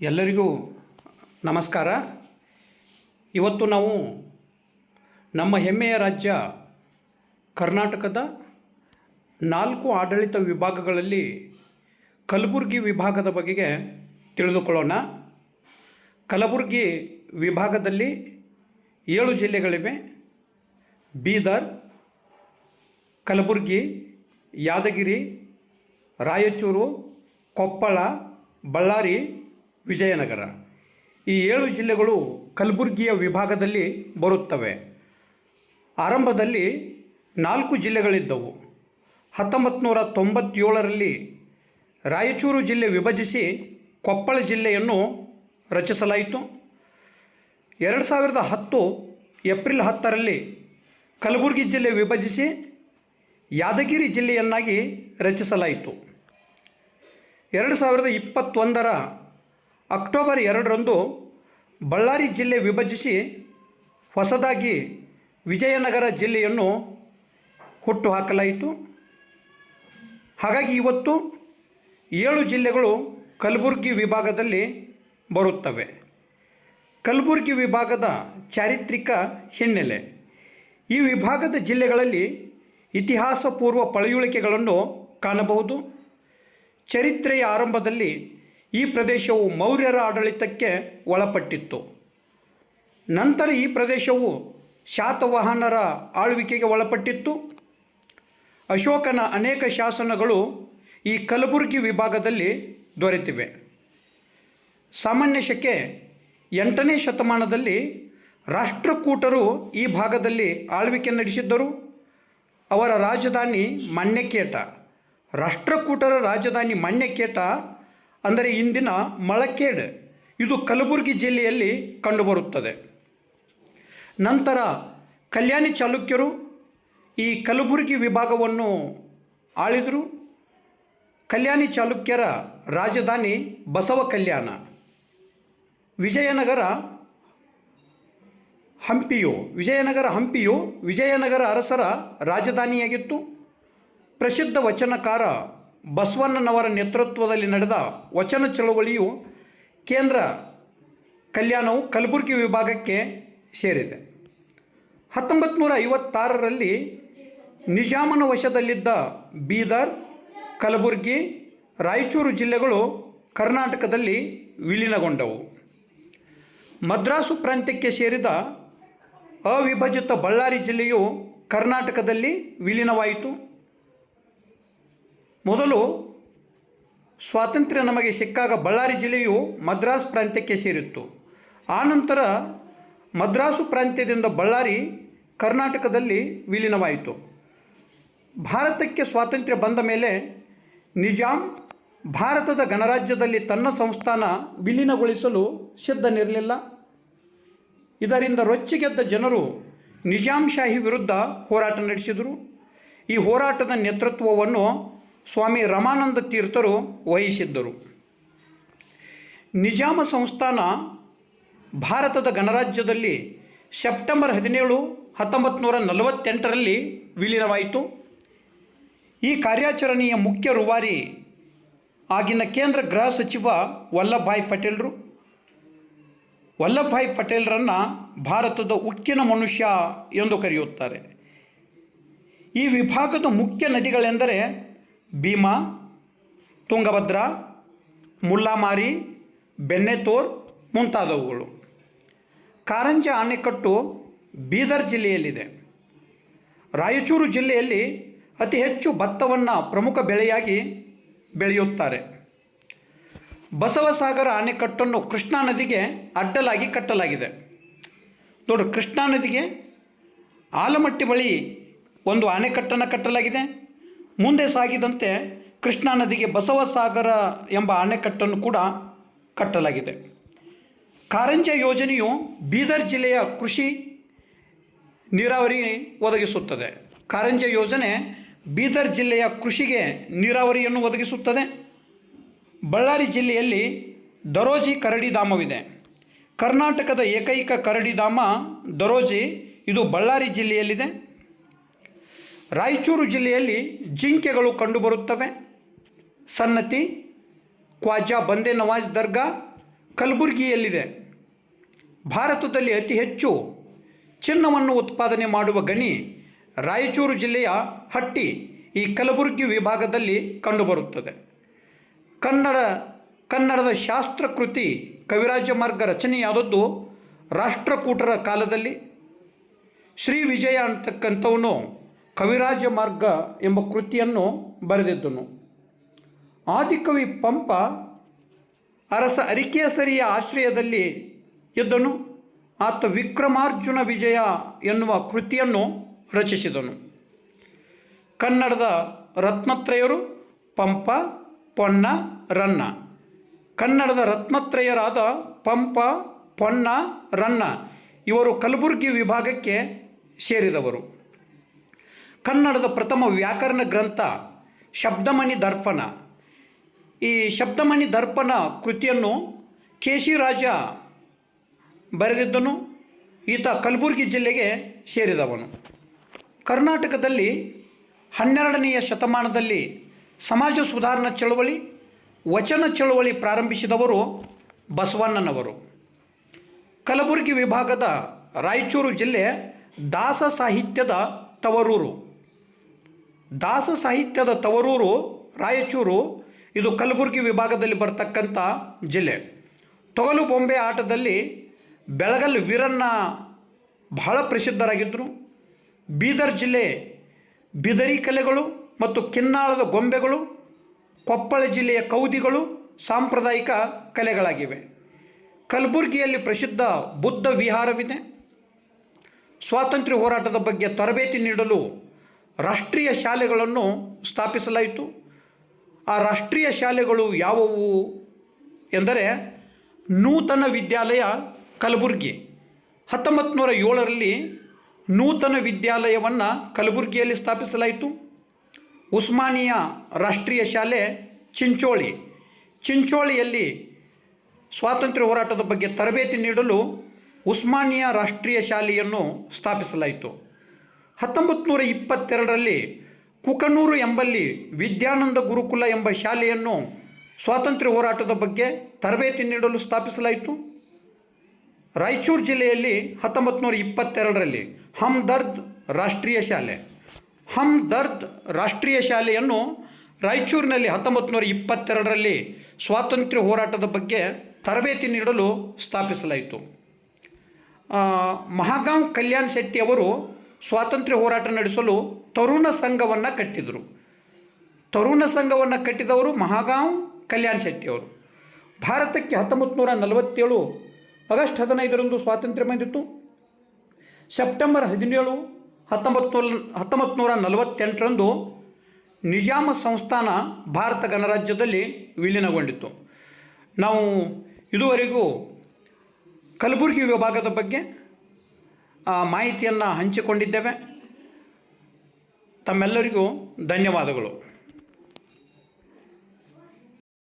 ಎಲ್ಲರಿಗೂ ನಮಸ್ಕಾರ. ಇವತ್ತು ನಾವು ನಮ್ಮ ಹೆಮ್ಮೆಯ ರಾಜ್ಯ ಕರ್ನಾಟಕದ 4 ಆಡಳಿತ ವಿಭಾಗಗಳಲ್ಲಿ ಕಲಬುರಗಿ ವಿಭಾಗದ ಬಗೆಗೆ ತಿಳಿದುಕೊಳ್ಳೋಣ. ಕಲಬುರಗಿ ವಿಭಾಗದಲ್ಲಿ 7 ಜಿಲ್ಲೆಗಳಿವೆ. ಬೀದರ್, ಕಲಬುರಗಿ, ಯಾದಗಿರಿ, ರಾಯಚೂರು, ಕೊಪ್ಪಳ, ಬಳ್ಳಾರಿ, ವಿಜಯನಗರ ಈ 7 ಜಿಲ್ಲೆಗಳು ಕಲಬುರಗಿಯ ವಿಭಾಗದಲ್ಲಿ ಬರುತ್ತವೆ. ಆರಂಭದಲ್ಲಿ 4 ಜಿಲ್ಲೆಗಳಿದ್ದವು. 1997ರಲ್ಲಿ ರಾಯಚೂರು ಜಿಲ್ಲೆ ವಿಭಜಿಸಿ ಕೊಪ್ಪಳ ಜಿಲ್ಲೆಯನ್ನು ರಚಿಸಲಾಯಿತು. 2010 ಏಪ್ರಿಲ್ 10ರಲ್ಲಿ ಕಲಬುರಗಿ ಜಿಲ್ಲೆ ವಿಭಜಿಸಿ ಯಾದಗಿರಿ ಜಿಲ್ಲೆಯನ್ನಾಗಿ ರಚಿಸಲಾಯಿತು. 2021ರ ಅಕ್ಟೋಬರ್ 2ರಂದು ಬಳ್ಳಾರಿ ಜಿಲ್ಲೆ ವಿಭಜಿಸಿ ಹೊಸದಾಗಿ ವಿಜಯನಗರ ಜಿಲ್ಲೆಯನ್ನು ಹುಟ್ಟುಹಾಕಲಾಯಿತು. ಹಾಗಾಗಿ ಇವತ್ತು 7 ಜಿಲ್ಲೆಗಳು ಕಲಬುರಗಿ ವಿಭಾಗದಲ್ಲಿ ಬರುತ್ತವೆ. ಕಲಬುರಗಿ ವಿಭಾಗದ ಚಾರಿತ್ರಿಕ ಹಿನ್ನೆಲೆ: ಈ ವಿಭಾಗದ ಜಿಲ್ಲೆಗಳಲ್ಲಿ ಇತಿಹಾಸ ಪೂರ್ವ ಪಳೆಯುಳಿಕೆಗಳನ್ನು ಕಾಣಬಹುದು. ಚರಿತ್ರೆಯ ಆರಂಭದಲ್ಲಿ ಈ ಪ್ರದೇಶವು ಮೌರ್ಯರ ಆಡಳಿತಕ್ಕೆ ಒಳಪಟ್ಟಿತ್ತು. ನಂತರ ಈ ಪ್ರದೇಶವು ಶಾತವಾಹನರ ಆಳ್ವಿಕೆಗೆ ಒಳಪಟ್ಟಿತ್ತು. ಅಶೋಕನ ಅನೇಕ ಶಾಸನಗಳು ಈ ಕಲಬುರಗಿ ವಿಭಾಗದಲ್ಲಿ ದೊರೆತಿವೆ. ಸಾಮಾನ್ಯ ಶಕೆ 8ನೇ ಶತಮಾನದಲ್ಲಿ ರಾಷ್ಟ್ರಕೂಟರು ಈ ಭಾಗದಲ್ಲಿ ಆಳ್ವಿಕೆ ನಡೆಸಿದ್ದರು. ಅವರ ರಾಜಧಾನಿ ಮಣ್ಣೆಕೇಟ. ರಾಷ್ಟ್ರಕೂಟರ ರಾಜಧಾನಿ ಮಣ್ಣೆಕೇಟ ಅಂದರೆ ಇಂದಿನ ಮಳಖೇಡ್. ಇದು ಕಲಬುರಗಿ ಜಿಲ್ಲೆಯಲ್ಲಿ ಕಂಡುಬರುತ್ತದೆ. ನಂತರ ಕಲ್ಯಾಣಿ ಚಾಲುಕ್ಯರು ಈ ಕಲಬುರಗಿ ವಿಭಾಗವನ್ನು ಆಳಿದರು. ಕಲ್ಯಾಣಿ ಚಾಲುಕ್ಯರ ರಾಜಧಾನಿ ಬಸವ ಕಲ್ಯಾಣ. ವಿಜಯನಗರ ಹಂಪಿಯು ವಿಜಯನಗರ ಅರಸರ ರಾಜಧಾನಿಯಾಗಿತ್ತು. ಪ್ರಸಿದ್ಧ ವಚನಕಾರ ಬಸವಣ್ಣನವರ ನೇತೃತ್ವದಲ್ಲಿ ನಡೆದ ವಚನ ಚಳವಳಿಯು ಕೇಂದ್ರ ಕಲ್ಯಾಣವು ಕಲಬುರಗಿ ವಿಭಾಗಕ್ಕೆ ಸೇರಿದೆ. 1956ರಲ್ಲಿ ನಿಜಾಮನ ವಶದಲ್ಲಿದ್ದ ಬೀದರ್, ಕಲಬುರಗಿ, ರಾಯಚೂರು ಜಿಲ್ಲೆಗಳು ಕರ್ನಾಟಕದಲ್ಲಿ ವಿಲೀನಗೊಂಡವು. ಮದ್ರಾಸು ಪ್ರಾಂತ್ಯಕ್ಕೆ ಸೇರಿದ ಅವಿಭಜಿತ ಬಳ್ಳಾರಿ ಜಿಲ್ಲೆಯು ಕರ್ನಾಟಕದಲ್ಲಿ ವಿಲೀನವಾಯಿತು. ಮೊದಲು ಸ್ವಾತಂತ್ರ್ಯ ನಮಗೆ ಸಿಕ್ಕಾಗ ಬಳ್ಳಾರಿ ಜಿಲ್ಲೆಯು ಮದ್ರಾಸ್ ಪ್ರಾಂತ್ಯಕ್ಕೆ ಸೇರಿತ್ತು. ಆನಂತರ ಮದ್ರಾಸು ಪ್ರಾಂತ್ಯದಿಂದ ಬಳ್ಳಾರಿ ಕರ್ನಾಟಕದಲ್ಲಿ ವಿಲೀನವಾಯಿತು. ಭಾರತಕ್ಕೆ ಸ್ವಾತಂತ್ರ್ಯ ಬಂದ ಮೇಲೆ ನಿಜಾಮ್ ಭಾರತದ ಗಣರಾಜ್ಯದಲ್ಲಿ ತನ್ನ ಸಂಸ್ಥಾನ ವಿಲೀನಗೊಳಿಸಲು ಸಿದ್ಧನಿರಲಿಲ್ಲ. ಇದರಿಂದ ರೊಚ್ಚಿಗೆದ್ದ ಜನರು ನಿಜಾಮ್ ಶಾಹಿ ವಿರುದ್ಧ ಹೋರಾಟ ನಡೆಸಿದರು. ಈ ಹೋರಾಟದ ನೇತೃತ್ವವನ್ನು ಸ್ವಾಮಿ ರಮಾನಂದ ತೀರ್ಥರು ವಹಿಸಿದ್ದರು. ನಿಜಾಮ ಸಂಸ್ಥಾನ ಭಾರತದ ಗಣರಾಜ್ಯದಲ್ಲಿ ಸೆಪ್ಟೆಂಬರ್ 17, 1948ರಲ್ಲಿ ವಿಲೀನವಾಯಿತು. ಈ ಕಾರ್ಯಾಚರಣೆಯ ಮುಖ್ಯ ರೂವಾರಿ ಆಗಿನ ಕೇಂದ್ರ ಗೃಹ ಸಚಿವ ವಲ್ಲಭಭಾಯಿ ಪಟೇಲರು. ವಲ್ಲಭಭಾಯಿ ಪಟೇಲರನ್ನು ಭಾರತದ ಉಕ್ಕಿನ ಮನುಷ್ಯ ಎಂದು ಕರೆಯುತ್ತಾರೆ. ಈ ವಿಭಾಗದ ಮುಖ್ಯ ನದಿಗಳೆಂದರೆ ಭೀಮಾ, ತುಂಗಭದ್ರಾ, ಮುಲ್ಲಾಮಾರಿ, ಬೆಣ್ಣೆತೋರ್ ಮುಂತಾದವುಗಳು. ಕಾರಂಜ ಅಣೆಕಟ್ಟು ಬೀದರ್ ಜಿಲ್ಲೆಯಲ್ಲಿದೆ. ರಾಯಚೂರು ಜಿಲ್ಲೆಯಲ್ಲಿ ಅತಿ ಹೆಚ್ಚು ಭತ್ತವನ್ನು ಪ್ರಮುಖ ಬೆಳೆಯಾಗಿ ಬೆಳೆಯುತ್ತಾರೆ. ಬಸವಸಾಗರ ಅಣೆಕಟ್ಟನ್ನು ಕೃಷ್ಣಾ ನದಿಗೆ ಅಡ್ಡಲಾಗಿ ಕಟ್ಟಲಾಗಿದೆ. ನೋಡಿ, ಕೃಷ್ಣಾ ನದಿಗೆ ಆಲಮಟ್ಟಿ ಬಳಿ ಒಂದು ಅಣೆಕಟ್ಟನ್ನು ಕಟ್ಟಲಾಗಿದೆ. ಮುಂದೆ ಸಾಗಿದಂತೆ ಕೃಷ್ಣಾ ನದಿಗೆ ಬಸವಸಾಗರ ಎಂಬ ಅಣೆಕಟ್ಟನ್ನು ಕೂಡ ಕಟ್ಟಲಾಗಿದೆ. ಕಾರಂಜ ಯೋಜನೆಯು ಬೀದರ್ ಜಿಲ್ಲೆಯ ಕೃಷಿ ನೀರಾವರಿ ಒದಗಿಸುತ್ತದೆ. ಕಾರಂಜ ಯೋಜನೆ ಬೀದರ್ ಜಿಲ್ಲೆಯ ಕೃಷಿಗೆ ನೀರಾವರಿಯನ್ನು ಒದಗಿಸುತ್ತದೆ. ಬಳ್ಳಾರಿ ಜಿಲ್ಲೆಯಲ್ಲಿ ದರೋಜಿ ಕರಡಿಧಾಮವಿದೆ. ಕರ್ನಾಟಕದ ಏಕೈಕ ಕರಡಿಧಾಮ ದರೋಜಿ. ಇದು ಬಳ್ಳಾರಿ ಜಿಲ್ಲೆಯಲ್ಲಿದೆ. ರಾಯಚೂರು ಜಿಲ್ಲೆಯಲ್ಲಿ ಜಿಂಕೆಗಳು ಕಂಡುಬರುತ್ತವೆ. ಸನ್ನತಿ, ಖ್ವಾಜಾ ಬಂದೆ ನವಾಜ್ ದರ್ಗಾ, ಕಲಬುರಗಿಯಲ್ಲಿದೆ. ಭಾರತದಲ್ಲಿ ಅತಿ ಹೆಚ್ಚು ಚಿನ್ನವನ್ನು ಉತ್ಪಾದನೆ ಮಾಡುವ ಗಣಿ ರಾಯಚೂರು ಜಿಲ್ಲೆಯ ಹಟ್ಟಿ ಈ ಕಲಬುರಗಿ ವಿಭಾಗದಲ್ಲಿ ಕಂಡುಬರುತ್ತದೆ. ಕನ್ನಡದ ಶಾಸ್ತ್ರಕೃತಿ ಕವಿರಾಜ ಮಾರ್ಗ ರಚನೆಯಾದದ್ದು ರಾಷ್ಟ್ರಕೂಟರ ಕಾಲದಲ್ಲಿ. ಶ್ರೀ ವಿಜಯ ಅಂತಕ್ಕಂಥವನು ಕವಿರಾಜ ಮಾರ್ಗ ಎಂಬ ಕೃತಿಯನ್ನು ಬರೆದಿದ್ದನು. ಆದಿಕವಿ ಪಂಪ ಅರಸ ಅರಿಕೇಸರಿಯ ಆಶ್ರಯದಲ್ಲಿ ಇದ್ದನು. ಆತ ವಿಕ್ರಮಾರ್ಜುನ ವಿಜಯ ಎನ್ನುವ ಕೃತಿಯನ್ನು ರಚಿಸಿದನು. ಕನ್ನಡದ ರತ್ನತ್ರಯರು ಪಂಪ, ಪೊನ್ನ, ರನ್ನ. ಕನ್ನಡದ ರತ್ನತ್ರಯರಾದ ಪಂಪ, ಪೊನ್ನ, ರನ್ನ ಇವರು ಕಲಬುರಗಿ ವಿಭಾಗಕ್ಕೆ ಸೇರಿದವರು. ಕನ್ನಡದ ಪ್ರಥಮ ವ್ಯಾಕರಣ ಗ್ರಂಥ ಶಬ್ದಮಣಿ ದರ್ಪಣ. ಈ ಶಬ್ದಮಣಿ ದರ್ಪಣ ಕೃತಿಯನ್ನು ಕೇಶಿರಾಜ ಬರೆದಿದ್ದನು. ಈತ ಕಲಬುರಗಿ ಜಿಲ್ಲೆಗೆ ಸೇರಿದವನು. ಕರ್ನಾಟಕದಲ್ಲಿ 12ನೆಯ ಶತಮಾನದಲ್ಲಿ ಸಮಾಜ ಸುಧಾರಣಾ ಚಳವಳಿ, ವಚನ ಚಳವಳಿ ಪ್ರಾರಂಭಿಸಿದವರು ಬಸವಣ್ಣನವರು. ಕಲಬುರಗಿ ವಿಭಾಗದ ರಾಯಚೂರು ಜಿಲ್ಲೆ ದಾಸ ಸಾಹಿತ್ಯದ ತವರೂರು. ದಾಸ ಸಾಹಿತ್ಯದ ತವರೂರು ರಾಯಚೂರು. ಇದು ಕಲಬುರಗಿ ವಿಭಾಗದಲ್ಲಿ ಬರ್ತಕ್ಕಂಥ ಜಿಲ್ಲೆ. ತೊಗಲು ಬೊಂಬೆ ಆಟದಲ್ಲಿ ಬೆಳಗಲ್ ವೀರಣ್ಣ ಬಹಳ ಪ್ರಸಿದ್ಧರಾಗಿದ್ದರು. ಬೀದರ್ ಜಿಲ್ಲೆ ಬಿದರಿ ಕಲೆಗಳು ಮತ್ತು ಕಿನ್ನಾಳದ ಗೊಂಬೆಗಳು, ಕೊಪ್ಪಳ ಜಿಲ್ಲೆಯ ಕೌದಿಗಳು ಸಾಂಪ್ರದಾಯಿಕ ಕಲೆಗಳಾಗಿವೆ. ಕಲಬುರಗಿಯಲ್ಲಿ ಪ್ರಸಿದ್ಧ ಬುದ್ಧ ವಿಹಾರವಿದೆ. ಸ್ವಾತಂತ್ರ್ಯ ಹೋರಾಟದ ಬಗ್ಗೆ ತರಬೇತಿ ನೀಡಲು ರಾಷ್ಟ್ರೀಯ ಶಾಲೆಗಳನ್ನು ಸ್ಥಾಪಿಸಲಾಯಿತು. ಆ ರಾಷ್ಟ್ರೀಯ ಶಾಲೆಗಳು ಯಾವುವು ಎಂದರೆ ನೂತನ ವಿದ್ಯಾಲಯ ಕಲಬುರಗಿ. 1907ರಲ್ಲಿ ನೂತನ ವಿದ್ಯಾಲಯವನ್ನು ಕಲಬುರಗಿಯಲ್ಲಿ ಸ್ಥಾಪಿಸಲಾಯಿತು. ಉಸ್ಮಾನಿಯಾ ರಾಷ್ಟ್ರೀಯ ಶಾಲೆ ಚಿಂಚೋಳಿಯಲ್ಲಿ ಸ್ವಾತಂತ್ರ್ಯ ಹೋರಾಟದ ಬಗ್ಗೆ ತರಬೇತಿ ನೀಡಲು ಉಸ್ಮಾನಿಯಾ ರಾಷ್ಟ್ರೀಯ ಶಾಲೆಯನ್ನು ಸ್ಥಾಪಿಸಲಾಯಿತು. 1922ರಲ್ಲಿ ಕುಕನೂರು ಎಂಬಲ್ಲಿ ವಿದ್ಯಾನಂದ ಗುರುಕುಲ ಎಂಬ ಶಾಲೆಯನ್ನು ಸ್ವಾತಂತ್ರ್ಯ ಹೋರಾಟದ ಬಗ್ಗೆ ತರಬೇತಿ ನೀಡಲು ಸ್ಥಾಪಿಸಲಾಯಿತು. ರಾಯಚೂರು ಜಿಲ್ಲೆಯಲ್ಲಿ 1922ರಲ್ಲಿ ಹಮ್ದರ್ದ್ ರಾಷ್ಟ್ರೀಯ ಶಾಲೆಯನ್ನು ರಾಯಚೂರಿನಲ್ಲಿ 1922ರಲ್ಲಿ ಸ್ವಾತಂತ್ರ್ಯ ಹೋರಾಟದ ಬಗ್ಗೆ ತರಬೇತಿ ನೀಡಲು ಸ್ಥಾಪಿಸಲಾಯಿತು. ಮಹಾಗಾಂವ್ ಕಲ್ಯಾಣ್ ಶೆಟ್ಟಿ ಅವರು ಸ್ವಾತಂತ್ರ್ಯ ಹೋರಾಟ ನಡೆಸಲು ತರುಣ ಸಂಘವನ್ನು ಕಟ್ಟಿದರು. ತರುಣ ಸಂಘವನ್ನು ಕಟ್ಟಿದವರು ಮಹಾಗಾಂವ್ ಕಲ್ಯಾಣ್ ಶೆಟ್ಟಿ ಅವರು. ಭಾರತಕ್ಕೆ 1947 ಆಗಸ್ಟ್ 15ರಂದು ಸ್ವಾತಂತ್ರ್ಯ ಬಂದಿತ್ತು. ಸೆಪ್ಟೆಂಬರ್ 17, 1948ರಂದು ನಿಜಾಮ ಸಂಸ್ಥಾನ ಭಾರತ ಗಣರಾಜ್ಯದಲ್ಲಿ ವಿಲೀನಗೊಂಡಿತ್ತು. ನಾವು ಇದುವರೆಗೂ ಕಲಬುರಗಿ ವಿಭಾಗದ ಬಗ್ಗೆ ಮಾಹಿತಿಯನ್ನು ಹಂಚಿಕೊಂಡಿದ್ದೇವೆ. ತಮ್ಮೆಲ್ಲರಿಗೂ ಧನ್ಯವಾದಗಳು.